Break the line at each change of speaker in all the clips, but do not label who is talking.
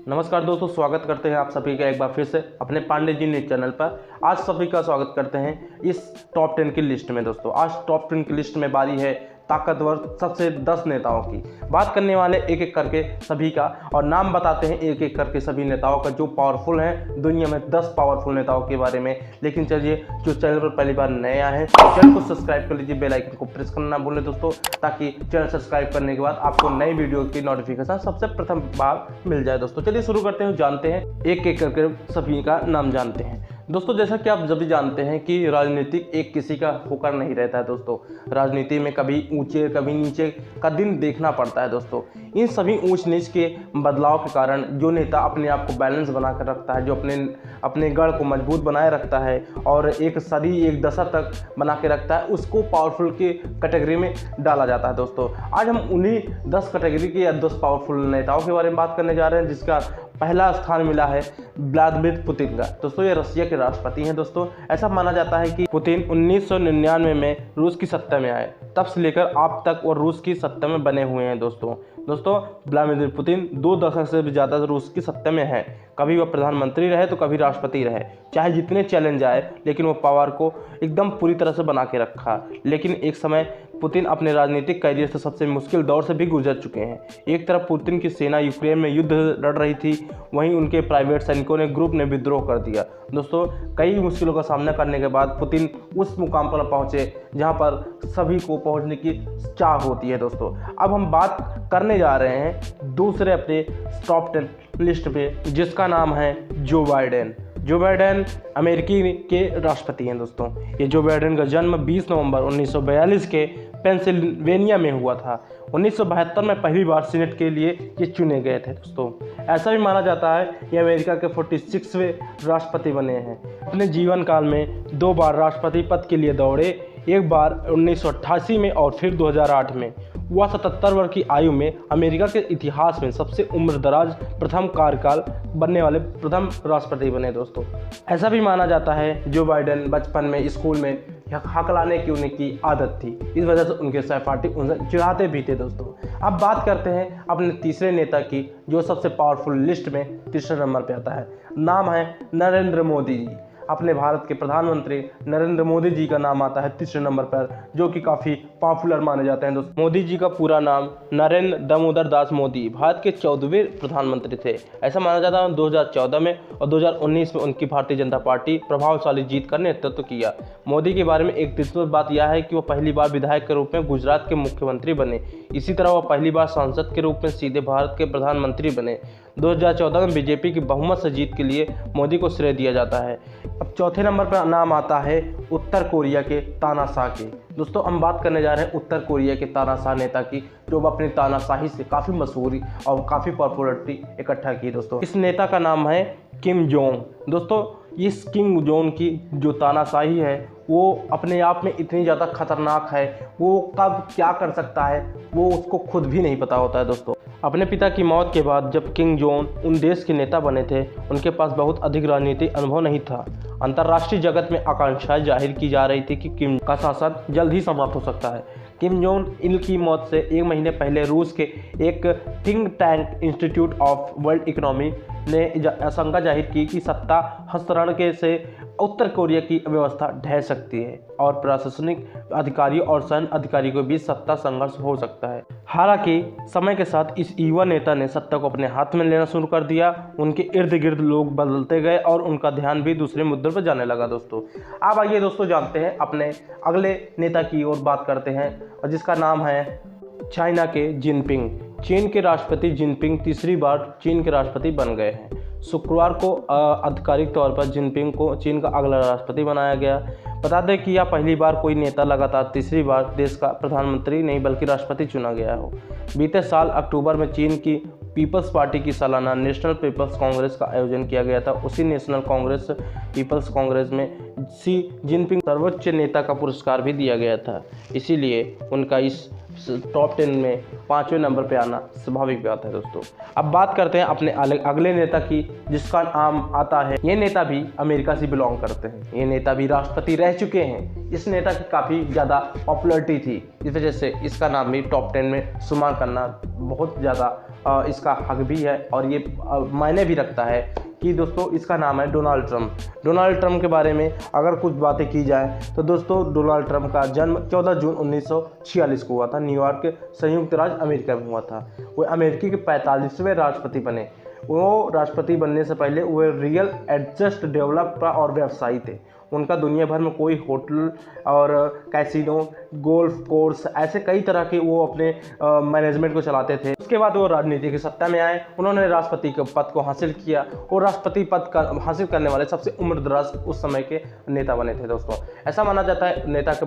नमस्कार दोस्तों, स्वागत करते हैं आप सभी का एक बार फिर से अपने पांडे जी न्यूज चैनल पर। आज सभी का स्वागत करते हैं इस टॉप 10 की लिस्ट में। दोस्तों आज टॉप 10 की लिस्ट में बारी है ताकतवर सबसे 10 नेताओं की। बात करने वाले एक एक करके सभी का और नाम बताते हैं एक एक करके सभी नेताओं का जो पावरफुल हैं दुनिया में, 10 पावरफुल नेताओं के बारे में। लेकिन चलिए, जो चैनल पर पहली बार नए आए हैं चैनल को सब्सक्राइब कर लीजिए, बेल आइकन को प्रेस करना ना भूलें दोस्तों, ताकि चैनल सब्सक्राइब करने के बाद आपको नई वीडियो की नोटिफिकेशन सबसे प्रथम बार मिल जाए। दोस्तों चलिए शुरू करते हैं, जानते हैं एक एक करके सभी का नाम जानते हैं। दोस्तों जैसा कि आप सभी जानते हैं कि राजनीतिक एक किसी का होकर नहीं रहता है। दोस्तों राजनीति में कभी ऊंचे कभी नीचे का दिन देखना पड़ता है। दोस्तों इन सभी ऊंच नीच के बदलाव के कारण जो नेता अपने आप को बैलेंस बना कर रखता है, जो अपने गढ़ को मजबूत बनाए रखता है और एक सदी एक दशक तक बना के रखता है, उसको पावरफुल की कैटेगरी में डाला जाता है। दोस्तों आज हम उन्हीं 10 कैटेगरी के या 10 पावरफुल नेताओं के बारे में बात करने जा रहे हैं, जिसका पहला स्थान मिला है व्लादिमीर पुतिन का। दोस्तों ये रशिया के राष्ट्रपति हैं। दोस्तों ऐसा माना जाता है कि पुतिन 1999 में रूस की सत्ता में आए, तब से लेकर आप तक वो रूस की सत्ता में बने हुए हैं। दोस्तों व्लादिमीर पुतिन 2 दशक से भी ज़्यादा रूस की सत्ता में है। कभी वह प्रधानमंत्री रहे तो कभी राष्ट्रपति रहे, चाहे जितने चैलेंज आए, लेकिन वो पावर को एकदम पूरी तरह से बना के रखा। लेकिन एक समय पुतिन अपने राजनीतिक करियर से सबसे मुश्किल दौर से भी गुजर चुके हैं। एक तरफ पुतिन की सेना यूक्रेन में युद्ध लड़ रही थी, वहीं उनके प्राइवेट सैनिकों ने ग्रुप ने विद्रोह कर दिया। दोस्तों कई मुश्किलों का सामना करने के बाद पुतिन उस मुकाम पर पहुंचे जहां पर सभी को पहुंचने की चाह होती है। दोस्तों अब हम बात करने जा रहे हैं दूसरे अपने टॉप 10 लिस्ट पे, जिसका नाम है जो बाइडेन। जो बाइडेन अमेरिकी के राष्ट्रपति हैं। दोस्तों ये जो बाइडेन का जन्म 20 नवंबर 1942 के पेंसिल्वेनिया में हुआ था। 1972 में पहली बार सीनेट के लिए ये चुने गए थे। दोस्तों ऐसा भी माना जाता है ये अमेरिका के 46वें राष्ट्रपति बने हैं। अपने जीवन काल में 2 बार राष्ट्रपति पद के लिए दौड़े, एक बार 1988 में और फिर 2008 में। वह 77 वर्ष की आयु में अमेरिका के इतिहास में सबसे उम्रदराज प्रथम कार्यकाल बनने वाले प्रथम राष्ट्रपति बने। दोस्तों ऐसा भी माना जाता है जो बाइडेन बचपन में स्कूल में हकलाने की उनकी आदत थी, इस वजह से उनके सहपाठी उनसे चिढ़ाते भी थे। दोस्तों अब बात करते हैं अपने तीसरे नेता की, जो सबसे पावरफुल लिस्ट में तीसरे नंबर पर आता है। नाम है नरेंद्र मोदी जी। अपने भारत के प्रधानमंत्री नरेंद्र मोदी जी का नाम आता है तीसरे नंबर पर, जो कि काफ़ी पॉपुलर माने जाते हैं। दोस्तों मोदी जी का पूरा नाम नरेंद्र दामोदर दास मोदी भारत के 14वें प्रधानमंत्री थे। ऐसा माना जाता है 2014 में और 2019 में उनकी भारतीय जनता पार्टी प्रभावशाली जीत का नेतृत्व किया। मोदी के बारे में एक दिलचस्प बात यह है कि वो पहली बार विधायक के रूप में गुजरात के मुख्यमंत्री बने। इसी तरह वह पहली बार सांसद के रूप में सीधे भारत के प्रधानमंत्री बने। 2014 में बीजेपी की बहुमत से जीत के लिए मोदी को श्रेय दिया जाता है। अब चौथे नंबर पर नाम आता है उत्तर कोरिया के तानाशाह के। दोस्तों हम बात करने जा रहे हैं उत्तर कोरिया के तानाशाह नेता की, जो अपनी तानाशाही से काफ़ी मशहूरी और काफ़ी पॉपुलरिटी इकट्ठा की। दोस्तों इस नेता का नाम है किम जोंग। दोस्तों इस किम जोंग की जो तानाशाही है वो अपने आप में इतनी ज़्यादा खतरनाक है, वो कब क्या कर सकता है वो उसको खुद भी नहीं पता होता है। दोस्तों अपने पिता की मौत के बाद जब किम जोंग उन देश के नेता बने थे, उनके पास बहुत अधिक राजनीतिक अनुभव नहीं था। अंतर्राष्ट्रीय जगत में आकांक्षाएं जाहिर की जा रही थी कि किम का शासन जल्द ही समाप्त हो सकता है। किम जोंग इनकी मौत से 1 महीने पहले रूस के एक think tank institute of world economy ने आशंका जाहिर की कि सत्ता हस्तांतरण के से उत्तर कोरिया की व्यवस्था ढह सकती है और प्रशासनिक अधिकारियों और सैन्य अधिकारियों के बीच सत्ता संघर्ष हो सकता है। हालांकि समय के साथ इस युवा नेता ने सत्ता को अपने हाथ में लेना शुरू कर दिया। उनके इर्द गिर्द लोग बदलते गए और उनका ध्यान भी दूसरे मुद्दों पर जाने लगा। दोस्तों अब आइए दोस्तों जानते हैं अपने अगले नेता की ओर बात करते हैं, और जिसका नाम है चाइना के जिनपिंग। चीन के राष्ट्रपति जिनपिंग तीसरी बार चीन के राष्ट्रपति बन गए हैं। शुक्रवार को आधिकारिक तौर पर जिनपिंग को चीन का अगला राष्ट्रपति बनाया गया। बता दें कि यह पहली बार कोई नेता लगातार तीसरी बार देश का प्रधानमंत्री नहीं बल्कि राष्ट्रपति चुना गया हो। बीते साल अक्टूबर में चीन की पीपल्स पार्टी की सालाना नेशनल पीपल्स कांग्रेस का आयोजन किया गया था। उसी नेशनल कांग्रेस पीपल्स कांग्रेस में शी जिनपिंग सर्वोच्च नेता का पुरस्कार भी दिया गया था, इसीलिए उनका इस टॉप 10 में 5वें नंबर पे आना स्वाभाविक बात है दोस्तों। अब बात करते हैं अपने अगले नेता की, जिसका नाम आता है, ये नेता भी अमेरिका से बिलोंग करते हैं, ये नेता भी राष्ट्रपति रह चुके हैं। इस नेता की काफ़ी ज़्यादा पॉपुलरिटी थी, इस वजह से इसका नाम भी टॉप 10 में शुमार करना बहुत ज़्यादा इसका हक भी है और ये मायने भी रखता है कि दोस्तों इसका नाम है डोनाल्ड ट्रंप। डोनाल्ड ट्रंप के बारे में अगर कुछ बातें की जाए तो दोस्तों डोनाल्ड ट्रंप का जन्म 14 जून 1946 को हुआ था, न्यूयॉर्क संयुक्त राज्य अमेरिका में हुआ था। वो अमेरिकी के 45वें राष्ट्रपति बने। वो राष्ट्रपति बनने से पहले वो रियल एस्टेट डेवलपर और व्यवसायी थे। उनका दुनिया भर में कोई होटल और कैसीनो, गोल्फ कोर्स, ऐसे कई तरह के वो अपने मैनेजमेंट को चलाते थे। उसके बाद वो राजनीति की सत्ता में आए, उन्होंने राष्ट्रपति के पद को हासिल किया और राष्ट्रपति पद का हासिल करने वाले सबसे उम्रदराज उस समय के नेता बने थे दोस्तों। ऐसा माना जाता है नेता के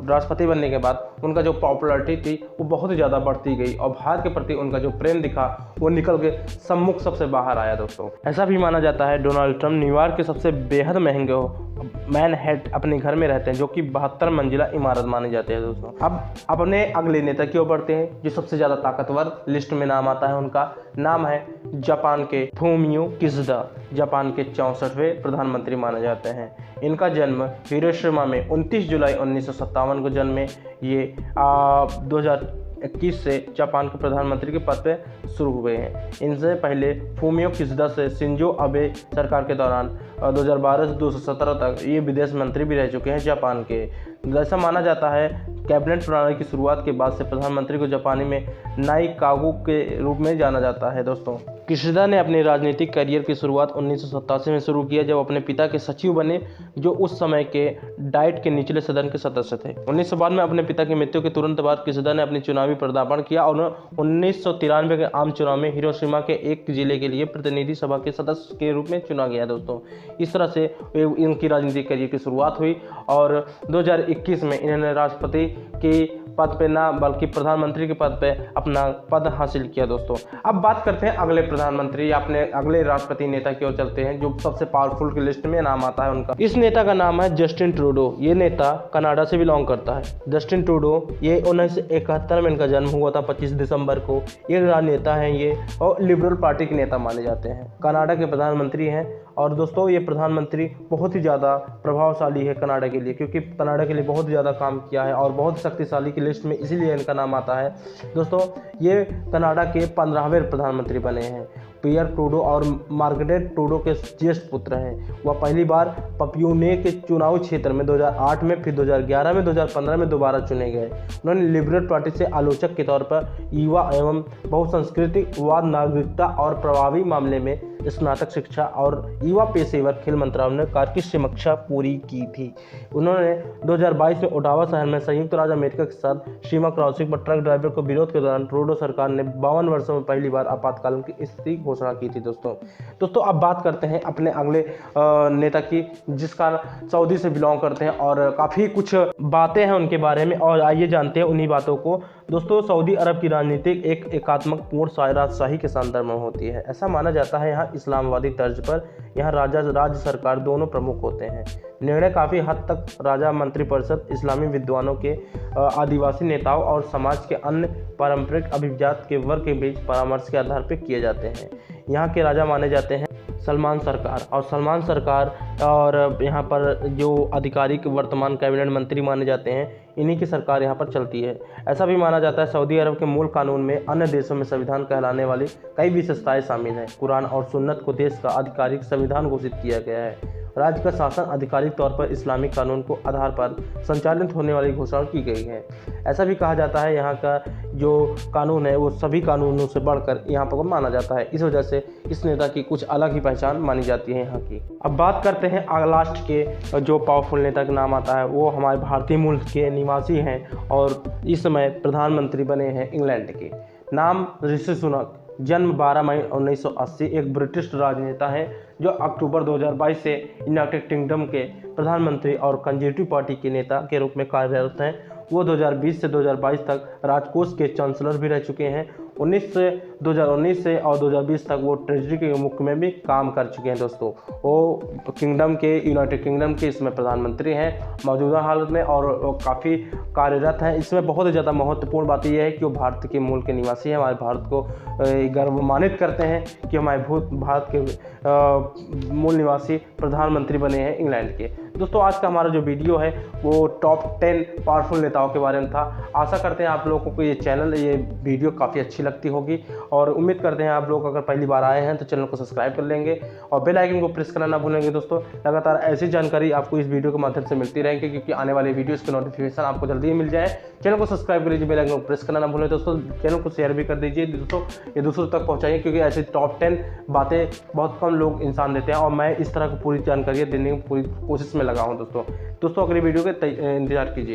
राष्ट्रपति बनने के बाद उनका जो पॉपुलरिटी थी वो बहुत ही ज़्यादा बढ़ती गई और भारत के प्रति उनका जो प्रेम दिखा वो निकल के सम्मुख सबसे बाहर आया दोस्तों। ऐसा भी माना जाता है डोनाल्ड ट्रंप न्यूयॉर्क के सबसे बेहद महंगे मैनहट्टन अपने घर में रहते हैं, जो कि 72 मंजिला इमारत मानी जाती है दोस्तों। अब अपने अगले नेता की ओर बढ़ते हैं, जो सबसे ज़्यादा ताकतवर लिस्ट में नाम आता है। उनका नाम है जापान के फूमियो किशिदा। जापान के 64वें प्रधानमंत्री माने जाते हैं। इनका जन्म हिरोशिमा में 29 जुलाई 1957 को जन्मे। ये 2021 से जापान के प्रधानमंत्री के पद पे शुरू हुए हैं। इनसे पहले फूमियो किशिदा से शिंजो अबे सरकार के दौरान 2012 से 2017 तक ये विदेश मंत्री भी रह चुके हैं जापान के। जैसा माना जाता है कैबिनेट प्रणाली की शुरुआत के बाद से प्रधानमंत्री को जापानी में नाइकागो के रूप में जाना जाता है दोस्तों। किशिदा ने अपने राजनीतिक करियर की शुरुआत 1987 में शुरू किया, जब अपने पिता के सचिव बने, जो उस समय के डाइट के निचले सदन के सदस्य थे। 1992 में अपने पिता की मृत्यु के तुरंत बाद किशिदा ने अपनी चुनावी पदार्पण किया और 1993 के आम चुनाव में हिरोशिमा के एक जिले के लिए प्रतिनिधि सभा के सदस्य के रूप में चुना गया दोस्तों। इस तरह से इनकी राजनीतिक करियर की शुरुआत हुई और 2021 में इन्होंने राष्ट्रपति के पद पे ना बल्कि प्रधानमंत्री के पद पे अपना पद हासिल किया दोस्तों। अब बात करते हैं अगले प्रधानमंत्री या अपने अगले राष्ट्रपति नेता की ओर चलते हैं, जो सबसे पावरफुल की लिस्ट में नाम आता है उनका। इस नेता का नाम है जस्टिन ट्रूडो। ये नेता कनाडा से बिलोंग करता है। जस्टिन ट्रूडो, ये 1971 में इनका जन्म हुआ था 25 दिसंबर को। ये राजनेता हैं ये और लिबरल पार्टी के नेता माने जाते हैं। कनाडा के प्रधानमंत्री हैं और दोस्तों ये प्रधानमंत्री बहुत ही ज़्यादा प्रभावशाली है कनाडा के लिए, क्योंकि कनाडा के लिए बहुत ज़्यादा काम किया है और बहुत शक्तिशाली की लिस्ट में इसीलिए इनका नाम आता है दोस्तों। ये कनाडा के 15वें प्रधानमंत्री बने हैं। पियर ट्रूडो और मार्गरेट ट्रूडो के ज्येष्ठ पुत्र हैं। वह पहली बार पपियोने के चुनावी क्षेत्र में 2008 में, फिर 2011 में, 2015 में दोबारा चुने गए। उन्होंने लिबरल पार्टी से आलोचक के तौर पर युवा एवं बहुसंस्कृतिवाद, नागरिकता और प्रभावी मामले में स्नातक शिक्षा और युवा पेशेवर खेल मंत्रालय ने कार्य की समीक्षा पूरी की थी। उन्होंने 2022 में ओटावा शहर में संयुक्त राज्य अमेरिका के साथ सीमा क्रॉसिंग पर ट्रक ड्राइवर को विरोध के दौरान ट्रूडो सरकार ने 52 वर्षों में पहली बार आपातकाल की स्थिति घोषणा की थी दोस्तों। अब बात करते हैं अपने अगले नेता की, जिसका सऊदी से बिलोंग करते हैं और काफ़ी कुछ बातें हैं उनके बारे में, और आइए जानते हैं उन्हीं बातों को दोस्तों। सऊदी अरब की राजनीति एक एकात्मक पूर्ण राजशाही के संदर्भ में होती है। ऐसा माना जाता है यहाँ इस्लामवादी तर्ज पर यहाँ राजा राज्य सरकार दोनों प्रमुख होते हैं। निर्णय काफ़ी हद तक राजा मंत्रिपरिषद, इस्लामी विद्वानों के, आदिवासी नेताओं और समाज के अन्य पारंपरिक अभिजात के वर्ग के बीच परामर्श के आधार पर किए जाते हैं। यहाँ के राजा माने जाते हैं सलमान सरकार, और सलमान सरकार और यहाँ पर जो आधिकारिक वर्तमान कैबिनेट मंत्री माने जाते हैं, इन्हीं की सरकार यहाँ पर चलती है। ऐसा भी माना जाता है सऊदी अरब के मूल कानून में अन्य देशों में संविधान कहलाने वाली कई विशेषताएं शामिल हैं। कुरान और सुन्नत को देश का आधिकारिक संविधान घोषित किया गया है। राज्य का शासन आधिकारिक तौर पर इस्लामिक कानून को आधार पर संचालित होने वाली घोषणा की गई है। ऐसा भी कहा जाता है यहाँ का जो कानून है वो सभी कानूनों से बढ़कर यहाँ पर माना जाता है। इस वजह से इस नेता की कुछ अलग ही पहचान मानी जाती है यहाँ की। अब बात करते हैं लास्ट के जो पावरफुल नेता का नाम आता है, वो हमारे भारतीय मूल के निवासी हैं और इस समय प्रधानमंत्री बने हैं इंग्लैंड के। नाम ऋषि सुनक। जन्म 12 मई 1980। एक ब्रिटिश राजनेता हैं जो अक्टूबर 2022 से यूनाइटेड किंगडम के प्रधानमंत्री और कंजर्वेटिव पार्टी के नेता के रूप में कार्यरत हैं। वो 2020 से 2022 तक राजकोष के चांसलर भी रह चुके हैं। 19 2019 से और 2020 तक वो ट्रेजरी के मुख्य में भी काम कर चुके हैं दोस्तों। वो यूनाइटेड किंगडम के इसमें प्रधानमंत्री हैं मौजूदा हालत में और काफ़ी कार्यरत हैं। इसमें बहुत ही ज़्यादा महत्वपूर्ण बात यह है कि वो भारत के मूल के निवासी हैं, हमारे भारत को गर्वमान्वित करते हैं कि हमारे भारत के मूल निवासी प्रधानमंत्री बने हैं इंग्लैंड के। दोस्तों आज का हमारा जो वीडियो है वो टॉप 10 पावरफुल नेताओं के बारे में था। आशा करते हैं आप लोगों को ये वीडियो काफ़ी अच्छी लगती होगी और उम्मीद करते हैं आप लोग अगर पहली बार आए हैं तो चैनल को सब्सक्राइब कर लेंगे और बेल आइकन को प्रेस करना ना भूलेंगे। दोस्तों लगातार ऐसी जानकारी आपको इस वीडियो के माध्यम से मिलती रहेंगे, क्योंकि आने वाले वीडियोज़ के नोटिफिकेशन आपको जल्दी ही मिल जाए। चैनल को सब्सक्राइब कर लीजिए, बेल आइकन को प्रेस करना ना भूलें। दोस्तों चैनल को शेयर भी कर दीजिए दोस्तों, ये दूसरों तक पहुँचाइए, क्योंकि ऐसी टॉप 10 बातें बहुत कम लोग इंसान देते हैं और मैं इस तरह की पूरी जानकारी देने की पूरी कोशिश में लगा हूँ दोस्तों। अगली वीडियो के इंतजार कीजिए।